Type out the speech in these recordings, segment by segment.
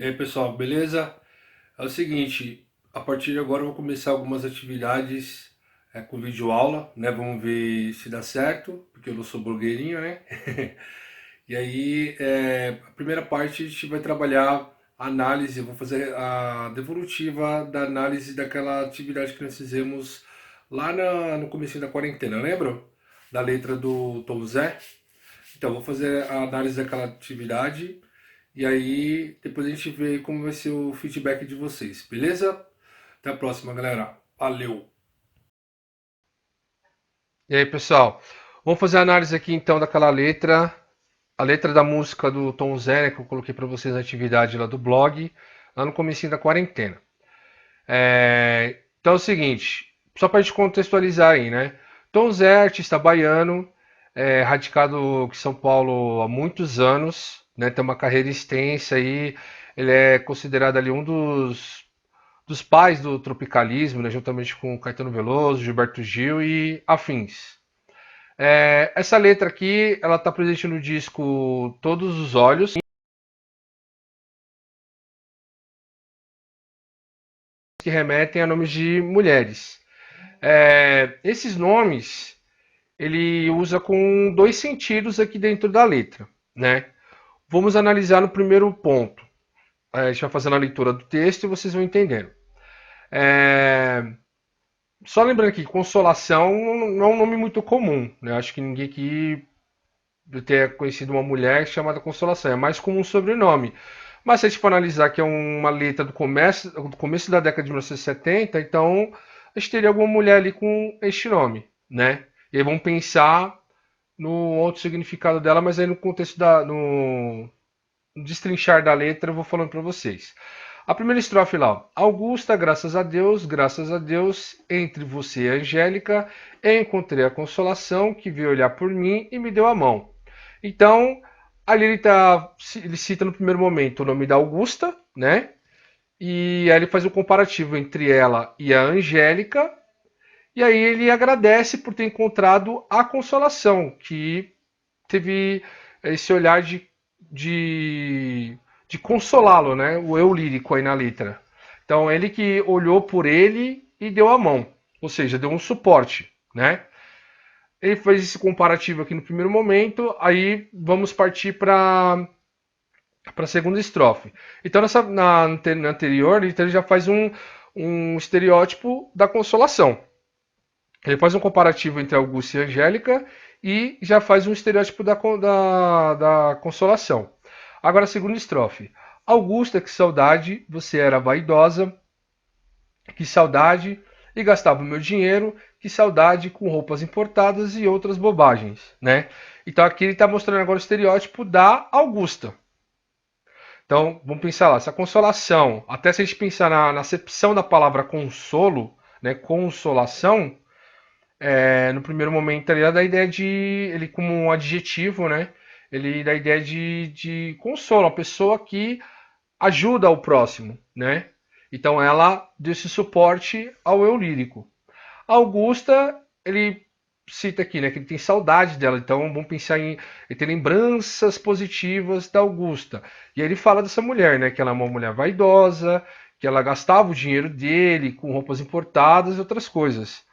E aí, pessoal, beleza? É o seguinte, a partir de agora eu vou começar algumas atividades com vídeo aula, né? Vamos ver se dá certo, porque eu não sou blogueirinho, né? E aí, a primeira parte a gente vai trabalhar a análise, eu vou fazer a devolutiva da análise daquela atividade que nós fizemos lá no começo da quarentena, lembra? Da letra do Tom Zé. Então, vou fazer a análise daquela atividade e aí depois a gente vê como vai ser o feedback de vocês, beleza? Até a próxima, galera. Valeu! E aí, pessoal? Vamos fazer a análise aqui então daquela letra, a letra da música do Tom Zé, né, que eu coloquei para vocês na atividade lá do blog, lá no comecinho da quarentena. Então é o seguinte, só para a gente contextualizar aí, né? Tom Zé, artista baiano, radicado em São Paulo há muitos anos, né? Tem uma carreira extensa aí, ele é considerado ali um dos pais do tropicalismo, né, juntamente com Caetano Veloso, Gilberto Gil e afins. Essa letra aqui, ela está presente no disco Todos os Olhos, que remetem a nomes de mulheres. Esses nomes ele usa com dois sentidos aqui dentro da letra, né? Vamos analisar no primeiro ponto. A gente vai fazendo a leitura do texto e vocês vão entendendo. É, Só lembrando aqui, consolação não é um nome muito comum, né? Acho que ninguém aqui ter conhecido uma mulher chamada Consolação. É mais como um sobrenome. Mas se a gente for analisar que é uma letra do começo da década de 1970, então a gente teria alguma mulher ali com este nome, né? E aí vamos pensar no outro significado dela, mas aí no contexto no destrinchar da letra eu vou falando para vocês. A primeira estrofe lá, ó. Augusta, graças a Deus, entre você e a Angélica, encontrei a consolação que veio olhar por mim e me deu a mão. Então, ali ele cita no primeiro momento o nome da Augusta, né? E aí ele faz o comparativo entre ela e a Angélica, e aí ele agradece por ter encontrado a consolação, que teve esse olhar de consolá-lo, né? O eu lírico aí na letra. Então, ele que olhou por ele e deu a mão, ou seja, deu um suporte, né? Ele fez esse comparativo aqui no primeiro momento, aí vamos partir para a segunda estrofe. Então, na anterior, ele já faz um estereótipo da consolação. Ele faz um comparativo entre Augusto e Angélica e já faz um estereótipo da consolação. Agora, a segunda estrofe. Augusta, que saudade, você era vaidosa, que saudade, e gastava o meu dinheiro, que saudade com roupas importadas e outras bobagens, né? Então aqui ele está mostrando agora o estereótipo da Augusta. Então, vamos pensar lá, essa consolação, até se a gente pensar na acepção da palavra consolo, né, consolação, no primeiro momento ele dá a ideia de, ele como um adjetivo, né, ele dá a ideia de consolo, uma pessoa que ajuda o próximo, né? Então ela deu esse suporte ao eu lírico. A Augusta, ele cita aqui, né, que ele tem saudade dela, então vamos pensar em ele tem lembranças positivas da Augusta. E aí ele fala dessa mulher, né, que ela é uma mulher vaidosa, que ela gastava o dinheiro dele com roupas importadas e outras coisas.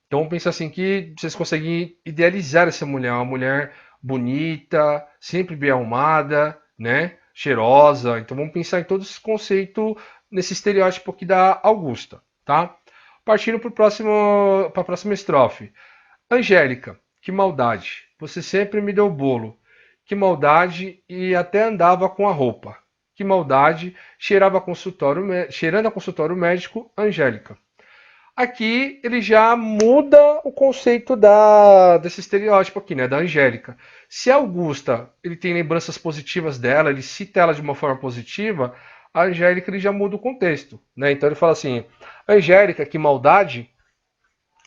Então vamos pensar assim que vocês conseguem idealizar essa mulher, uma mulher bonita, sempre bem arrumada, né, cheirosa. Então vamos pensar em todo esse conceito nesse estereótipo aqui da Augusta, tá? Partindo para a próxima estrofe. Angélica, que maldade. Você sempre me deu bolo. Que maldade e até andava com a roupa. Que maldade, cheirando a consultório médico, Angélica. Aqui ele já muda o conceito desse estereótipo aqui, né, da Angélica. Se a Augusta ele tem lembranças positivas dela, ele cita ela de uma forma positiva, a Angélica ele já muda o contexto, né? Então ele fala assim: Angélica, que maldade,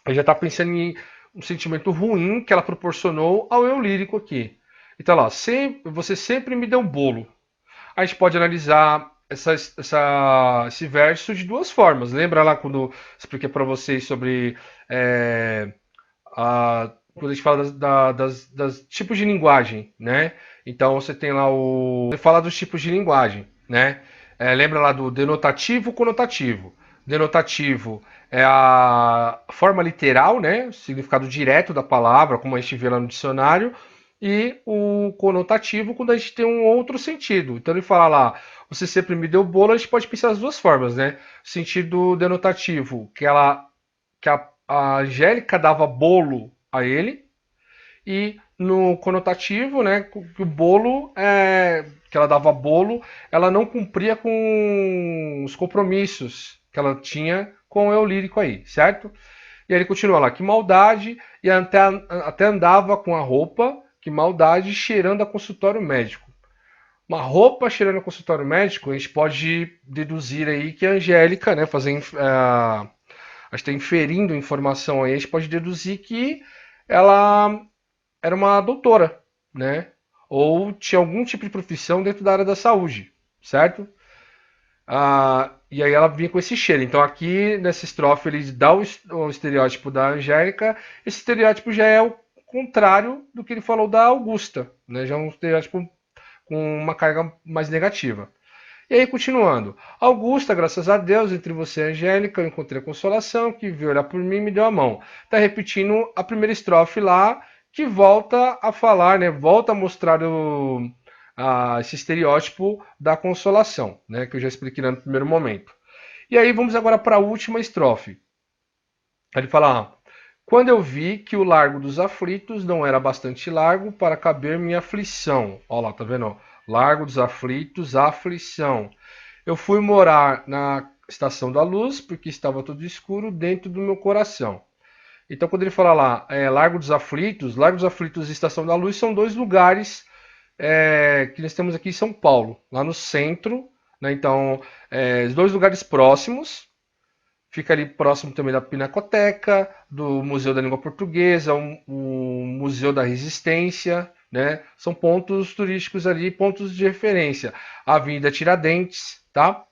ele já está pensando em um sentimento ruim que ela proporcionou ao eu lírico aqui. Então lá, você sempre me deu um bolo. A gente pode analisar esse verso de duas formas. Lembra lá quando eu expliquei para vocês sobre é, quando a gente fala das tipos de linguagem, né? Então você tem lá o. Você fala dos tipos de linguagem, né? Lembra lá do denotativo conotativo. Denotativo é a forma literal, né? O significado direto da palavra, como a gente vê lá no dicionário. E o conotativo, quando a gente tem um outro sentido. Então ele fala lá, você sempre me deu bolo, a gente pode pensar as duas formas, né? Sentido denotativo, que a Angélica dava bolo a ele, e no conotativo, né, que o bolo que ela dava bolo, ela não cumpria com os compromissos que ela tinha com o eu lírico aí, certo? E aí ele continua lá, que maldade, e até andava com a roupa, que maldade, cheirando a consultório médico. Uma roupa cheirando a consultório médico, a gente pode deduzir aí que a Angélica, né, a gente está inferindo informação aí, a gente pode deduzir que ela era uma doutora, né? Ou tinha algum tipo de profissão dentro da área da saúde, certo? E aí ela vinha com esse cheiro. Então aqui nessa estrofe ele dá o estereótipo da Angélica. Esse estereótipo já é o contrário do que ele falou da Augusta, né? Já é um estereótipo com uma carga mais negativa. E aí, continuando. Augusta, graças a Deus, entre você e a Angélica, eu encontrei a consolação, que veio olhar por mim e me deu a mão. Tá repetindo a primeira estrofe lá, que volta a falar, né? Volta a mostrar esse estereótipo da consolação, né? Que eu já expliquei no primeiro momento. E aí, vamos agora para a última estrofe. Ele fala: quando eu vi que o largo dos aflitos não era bastante largo para caber minha aflição. Olha lá, tá vendo? Largo dos aflitos, aflição. Eu fui morar na estação da luz, porque estava tudo escuro dentro do meu coração. Então, quando ele fala lá, Largo dos Aflitos e Estação da Luz são dois lugares que nós temos aqui em São Paulo, lá no centro, né? Então, dois lugares próximos. Fica ali próximo também da Pinacoteca, do Museu da Língua Portuguesa, o Museu da Resistência, né? São pontos turísticos ali, pontos de referência. A Avenida Tiradentes, tá?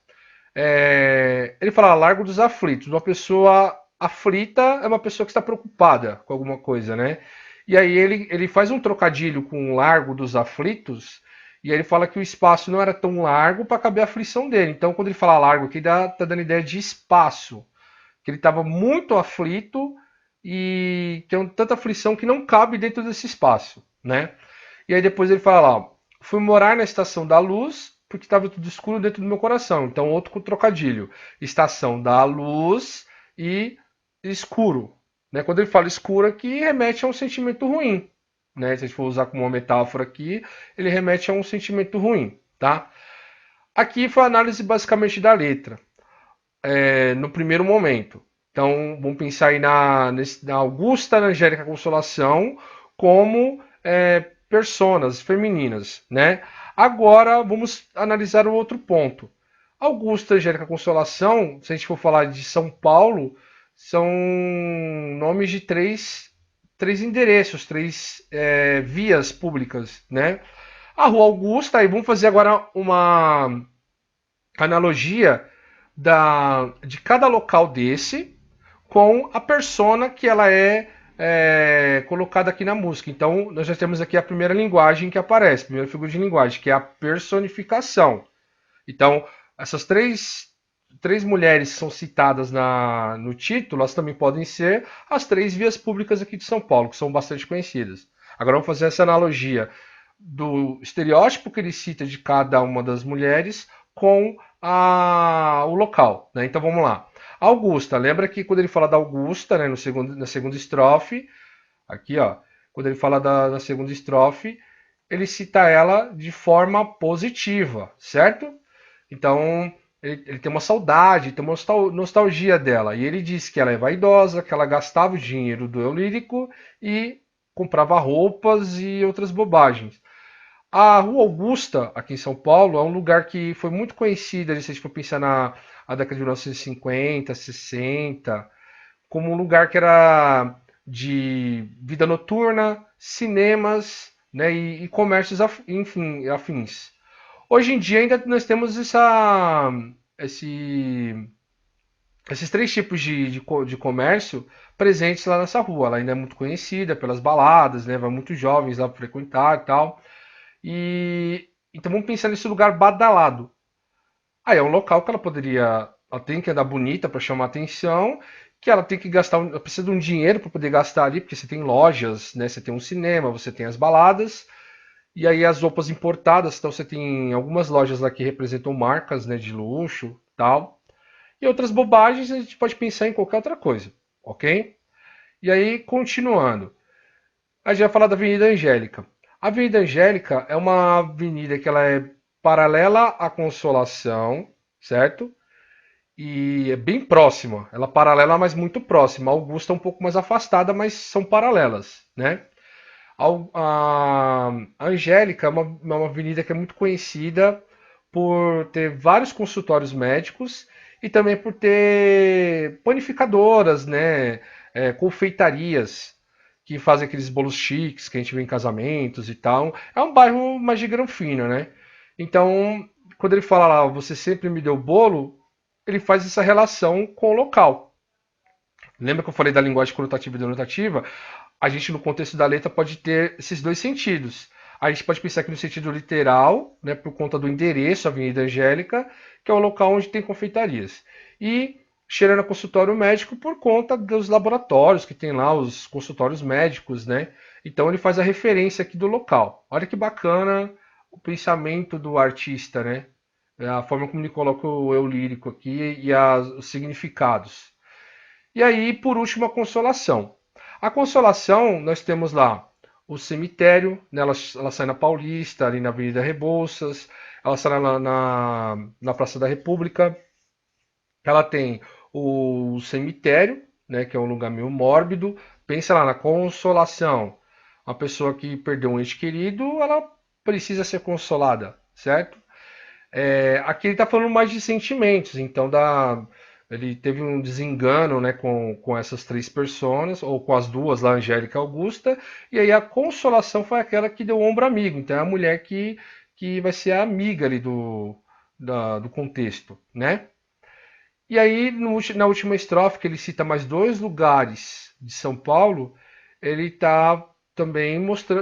Ele fala Largo dos Aflitos. Uma pessoa aflita é uma pessoa que está preocupada com alguma coisa, né? E aí ele faz um trocadilho com o Largo dos Aflitos, e aí ele fala que o espaço não era tão largo para caber a aflição dele. Então, quando ele fala largo aqui, tá dando ideia de espaço. Que ele estava muito aflito e tem tanta aflição que não cabe dentro desse espaço, né? E aí depois ele fala lá, fui morar na Estação da Luz porque estava tudo escuro dentro do meu coração. Então outro com trocadilho, Estação da Luz e escuro, né? Quando ele fala escuro aqui, remete a um sentimento ruim, né? Se a gente for usar como uma metáfora aqui, ele remete a um sentimento ruim, tá? Aqui foi a análise basicamente da letra, no primeiro momento. Então, vamos pensar aí na Augusta, na Angélica Consolação, como personas femininas, né? Agora, vamos analisar o outro ponto. Augusta, Angélica Consolação, se a gente for falar de São Paulo, são nomes de três endereços, três vias públicas, né? A Rua Augusta, aí vamos fazer agora uma analogia de cada local desse com a persona que ela é colocada aqui na música. Então, nós já temos aqui a primeira linguagem que aparece, a primeira figura de linguagem, que é a personificação. Então, essas três mulheres que são citadas no título, elas também podem ser as três vias públicas aqui de São Paulo, que são bastante conhecidas. Agora vamos fazer essa analogia do estereótipo que ele cita de cada uma das mulheres com o local, né? Então vamos lá. Augusta, lembra que quando ele fala da Augusta, né, na segunda estrofe, aqui ó, quando ele fala na segunda estrofe, ele cita ela de forma positiva, certo? Então ele tem uma saudade, tem uma nostalgia dela. E ele diz que ela é vaidosa, que ela gastava o dinheiro do eu lírico e comprava roupas e outras bobagens. A Rua Augusta, aqui em São Paulo, é um lugar que foi muito conhecido, se a gente for pensar na década de 1950, 60, como um lugar que era de vida noturna, cinemas, né, e comércios, enfim, afins. Hoje em dia ainda nós temos esse, esses três tipos de comércio presentes lá nessa rua. Ela ainda é muito conhecida pelas baladas, né, vai muitos jovens lá frequentar e tal. E então vamos pensar nesse lugar badalado. Aí é um local que ela poderia, ela tem que andar bonita para chamar atenção, que ela tem que gastar, ela precisa de um dinheiro para poder gastar ali, porque você tem lojas, né? Você tem um cinema, você tem as baladas, e aí as roupas importadas, então você tem algumas lojas lá que representam marcas, né, de luxo, tal. E outras bobagens a gente pode pensar em qualquer outra coisa, ok? E aí, continuando. A gente vai falar da Avenida Angélica. A Avenida Angélica é uma avenida que ela é paralela à Consolação, certo? E é bem próxima. Ela é paralela, mas muito próxima. A Augusta é um pouco mais afastada, mas são paralelas, né? A Angélica é uma avenida que é muito conhecida por ter vários consultórios médicos e também por ter panificadoras, né, confeitarias que fazem aqueles bolos chiques que a gente vê em casamentos e tal. É um bairro mais de granfino, né? Então, quando ele fala lá, você sempre me deu bolo, ele faz essa relação com o local. Lembra que eu falei da linguagem conotativa e denotativa? A gente, no contexto da letra, pode ter esses dois sentidos. A gente pode pensar aqui no sentido literal, né, por conta do endereço, Avenida Angélica, que é o local onde tem confeitarias. E cheirando a consultório médico por conta dos laboratórios que tem lá, os consultórios médicos, né? Então ele faz a referência aqui do local. Olha que bacana o pensamento do artista, né? A forma como ele coloca o eu lírico aqui e os significados. E aí, por último, a Consolação. A Consolação, nós temos lá o cemitério, né, ela sai na Paulista, ali na Avenida Rebouças, ela sai na Praça da República, ela tem o cemitério, né, que é um lugar meio mórbido. Pensa lá na Consolação. Uma pessoa que perdeu um ente querido, ela precisa ser consolada, certo? Aqui ele está falando mais de sentimentos, então ele teve um desengano, né, com essas três personas, ou com as duas lá, Angélica e Augusta, e aí a consolação foi aquela que deu o ombro amigo, então é a mulher que vai ser a amiga ali do contexto, né? E aí, na última estrofe, que ele cita mais dois lugares de São Paulo, ele está também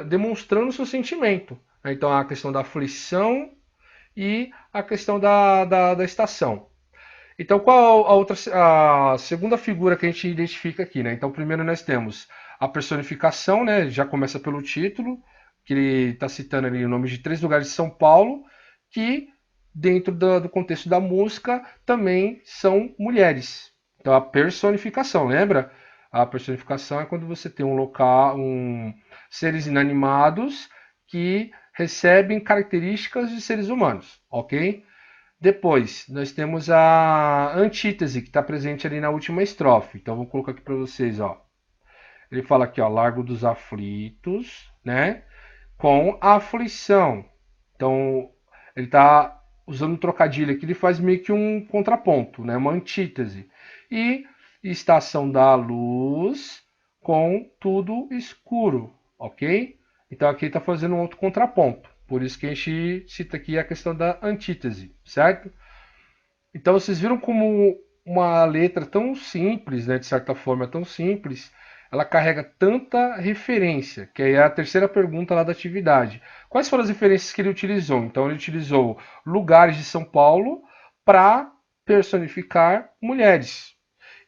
demonstrando o seu sentimento, né? Então a questão da aflição e a questão da estação. Então, qual a segunda figura que a gente identifica aqui, né? Então, primeiro nós temos a personificação, né? Já começa pelo título, que ele está citando ali o nome de três lugares de São Paulo, que dentro do contexto da música também são mulheres. Então, a personificação, lembra? A personificação é quando você tem um local, seres inanimados que recebem características de seres humanos, ok? Depois, nós temos a antítese, que está presente ali na última estrofe. Então, vou colocar aqui para vocês, ó. Ele fala aqui, ó, Largo dos Aflitos, né? Com aflição. Então, ele está usando um trocadilho aqui, ele faz meio que um contraponto, né? Uma antítese. E Estação da Luz com tudo escuro, ok? Então, aqui ele está fazendo um outro contraponto. Por isso que a gente cita aqui a questão da antítese, certo? Então vocês viram como uma letra tão simples, né, de certa forma tão simples, ela carrega tanta referência, que aí é a terceira pergunta lá da atividade. Quais foram as referências que ele utilizou? Então ele utilizou lugares de São Paulo para personificar mulheres.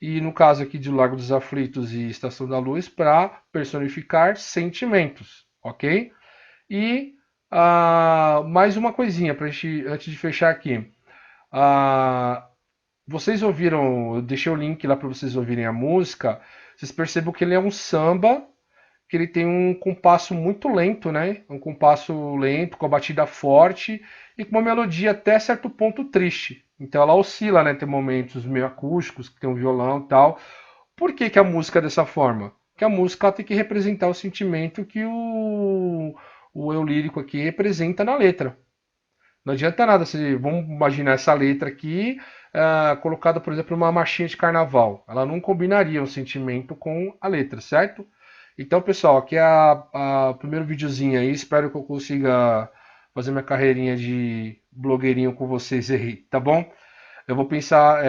E no caso aqui de Lago dos Aflitos e Estação da Luz, para personificar sentimentos, ok? E mais uma coisinha pra gente, antes de fechar aqui. Ah, vocês ouviram, eu deixei o link lá para vocês ouvirem a música. Vocês percebem que ele é um samba, que ele tem um compasso muito lento, né? Um compasso lento, com a batida forte e com uma melodia até certo ponto triste. Então ela oscila, né? Tem momentos meio acústicos, que tem um violão e tal. Por que, que a música é dessa forma? Porque a música tem que representar o sentimento que o eu lírico aqui representa na letra. Não adianta nada se vamos imaginar essa letra aqui colocada, por exemplo, numa marchinha de carnaval. Ela não combinaria o sentimento com a letra, certo? Então, pessoal, aqui é o primeiro videozinho aí. Espero que eu consiga fazer minha carreirinha de blogueirinho com vocês aí, tá bom? Eu vou pensar,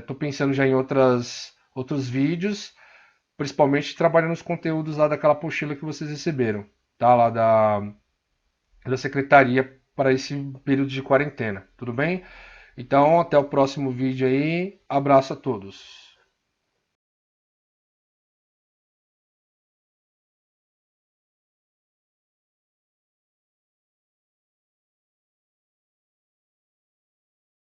tô pensando já em outros vídeos, principalmente trabalhando nos conteúdos lá daquela apostila que vocês receberam, tá? Lá da secretaria para esse período de quarentena, tudo bem? Então, até o próximo vídeo aí. Abraço a todos.